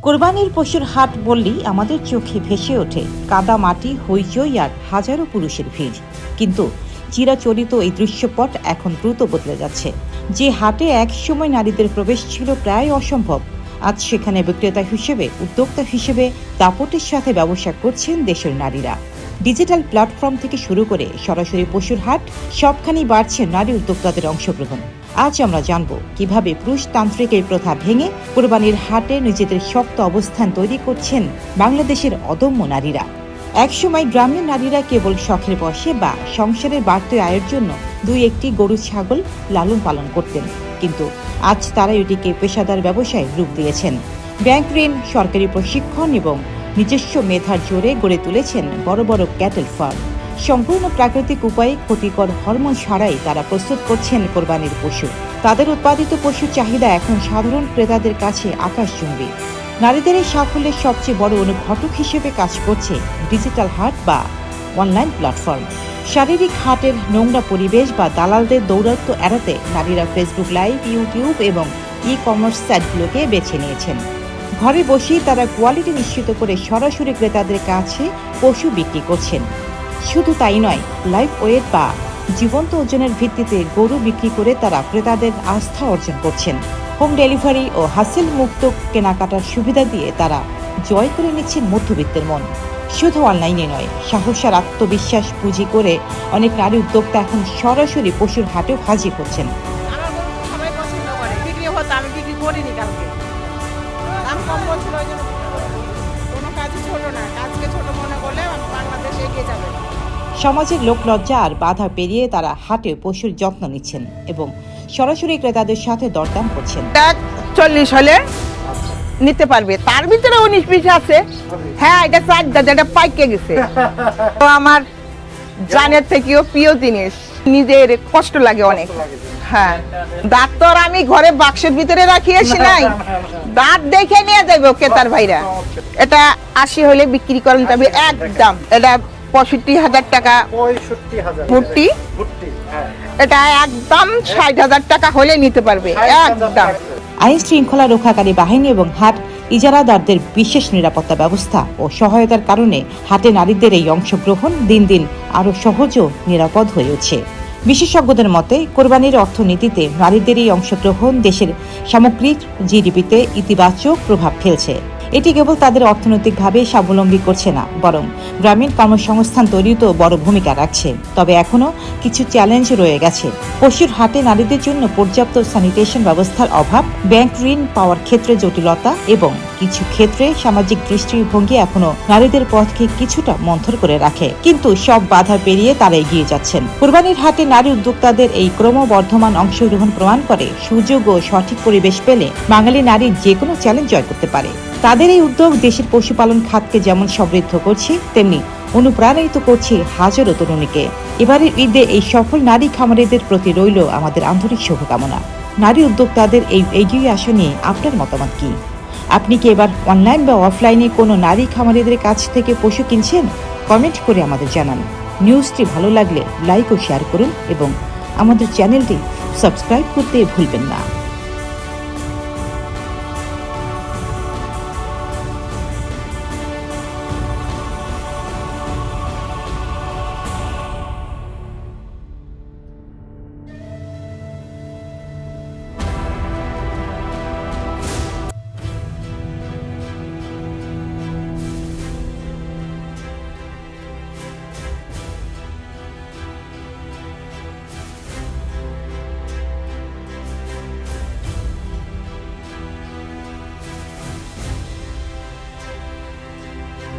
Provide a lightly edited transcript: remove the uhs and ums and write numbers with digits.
কোরবানির পশুর হাট বললেই আমাদের চোখে ভেসে ওঠে কাদা মাটি, হইচই আর হাজারো পুরুষের ভিড়। কিন্তু চিরাচরিত এই দৃশ্যপট এখন দ্রুত বদলে যাচ্ছে। যে হাটে একসময় নারীদের প্রবেশ ছিল প্রায় অসম্ভব, আজ সেখানে বিক্রেতা হিসেবে, উদ্যোক্তা হিসেবে দাপটের সাথে ব্যবসা করছেন দেশের নারীরা। ডিজিটাল প্ল্যাটফর্ম থেকে শুরু করে সরাসরি পশুর হাট, সবখানেই বাড়ছে নারী উদ্যোক্তাদের অংশগ্রহণ। আজ আমরা জানব কিভাবে পুরুষতান্ত্রিক এই প্রথা ভেঙে কোরবানির হাটে নিজেদের শক্ত অবস্থান তৈরি করছেন বাংলাদেশের অদম্য নারীরা। একসময় গ্রামের নারীরা কেবল শখের বশে বা সংসারের বাড়তি আয়ের জন্য দুই একটি গরু ছাগল লালন পালন করতেন, কিন্তু আজ তারা এটিকে পেশাদার ব্যবসায় রূপ দিয়েছেন। ব্যাংক ঋণ, সরকারি প্রশিক্ষণ এবং নিজস্ব মেধার জোরে গড়ে তুলেছেন বড় বড় ক্যাটেল ফার্ম। সম্পূর্ণ প্রাকৃতিক উপায়ে ক্ষতিকর হরমোন ছাড়াই তারা প্রস্তুত করছেন কোরবানির পশু। তাদের উৎপাদিত পশুর চাহিদা এখন সাধারণ ক্রেতাদের কাছে আকাশচুম্বী। নারীদের এই সাফল্যের সবচেয়ে বড় অনুঘটক হিসেবে কাজ করছে ডিজিটাল হাট বা অনলাইন প্ল্যাটফর্ম। শারীরিক হাটের নোংরা পরিবেশ বা দালালদের দৌরাত্ম্য এড়াতে নারীরা ফেসবুক লাইভ, ইউটিউব এবং ই-কমার্স সাইটগুলোকে বেছে নিয়েছেন। ঘরে বসেই তারা কোয়ালিটি নিশ্চিত করে সরাসরি ক্রেতাদের কাছে পশু বিক্রি করছেন। শুধু তাই নয়, লাইভ ওয়েট বা জীবন্ত ওজনের ভিত্তিতে গরু বিক্রি করে তারা ক্রেতাদের আস্থা অর্জন করছেন। হোম ডেলিভারি ও হাসিল মুক্ত কেনাকাটার সুবিধা দিয়ে তারা জয় করে নিচ্ছেন মধ্যবিত্তের মন। শুধু অনলাইনে নয়, সাহস আর আত্মবিশ্বাস পুঁজি করে অনেক নারী উদ্যোক্তা এখন সরাসরি পশুর হাটেও হাজির হচ্ছেন। সবাই পছন্দ করে, বিক্রি হতো, আমি বিক্রি করিনি কালকে। দাম কম বলছিল, ওই জন্য কোনো কাজই ছোট না, কাজকে ছোট মনে করলে বাংলাদেশ এগিয়ে যাবে। সমাজের লোকলজ্জা আর বাধা পেরিয়ে তারা হাটে পশুর যত্ন নিচ্ছেন এবং সরাসরি ক্রেতাদের সাথে দরদাম করছেন। 40 হলে নিতে পারবে, তার ভিতরে 19-20 আছে। হ্যাঁ, এটা চারটা, যেটা পাইকে গেছে। তো আমার জানের থেকেও প্রিয় জিনিস, নিজের কষ্ট লাগে অনেক। হ্যাঁ, দাঁত তো আর আমি ঘরে বাক্সের ভিতরে রাখিয়েছি নাই, দাঁত দেখে নিয়ে যাবে ক্রেতার ভাইরা। এটা 80 হলে বিক্রি করেন যাবে একদম। এটা 65,000 টাকা ভর্তি, এটা একদম 60,000 টাকা হলে নিতে পারবে একদম। আইন শৃঙ্খলা রক্ষাকারী বাহিনী এবং হাট ইজারাদারদের বিশেষ নিরাপত্তা ব্যবস্থা ও সহায়তার কারণে হাটে নারীদের এই অংশগ্রহণ দিন দিন আরও সহজ ও নিরাপদ হয়ে উঠছে। বিশেষজ্ঞদের মতে, কোরবানির অর্থনীতিতে নারীদের এই অংশগ্রহণ দেশের সামগ্রিক জিডিপিতে ইতিবাচক প্রভাব ফেলছে। এটি কেবল তাদের অর্থনৈতিকভাবে স্বাবলম্বী করছে না, বরং গ্রামীণ কর্মসংস্থান তৈরিতেও বড় ভূমিকা রাখছে। তবে এখনও কিছু চ্যালেঞ্জ রয়ে গেছে। পশুর হাটে নারীদের জন্য পর্যাপ্ত স্যানিটেশন ব্যবস্থার অভাব, ব্যাংক ঋণ পাওয়ার ক্ষেত্রে জটিলতা এবং কিছু ক্ষেত্রে সামাজিক দৃষ্টিভঙ্গি এখনও নারীদের পথকে কিছুটা মন্থর করে রাখে। কিন্তু সব বাধা পেরিয়ে তারা এগিয়ে যাচ্ছেন। কোরবানির হাটে নারী উদ্যোক্তাদের এই ক্রমবর্ধমান অংশগ্রহণ প্রমাণ করে, সুযোগ ও সঠিক পরিবেশ পেলে বাঙালি নারী যে কোনো চ্যালেঞ্জ জয় করতে পারে। তাদের এই উদ্যোগ দেশের পশুপালন খাতকে যেমন সমৃদ্ধ করছে, তেমনি অনুপ্রাণিত করছে হাজারো তরুণীকে। এবারের ঈদে এই সফল নারী খামারিদের প্রতি রইল আমাদের আন্তরিক শুভকামনা। নারী উদ্যোক্তাদের এই এগিয়ে আসা নিয়ে আপনার মতামত কি? আপনি কি এবার অনলাইন বা অফলাইনে কোনো নারী খামারিদের কাছ থেকে পশু কিনছেন? কমেন্ট করে আমাদের জানান। নিউজটি ভালো লাগলে লাইক ও শেয়ার করুন এবং আমাদের চ্যানেলটি সাবস্ক্রাইব করতে ভুলবেন না।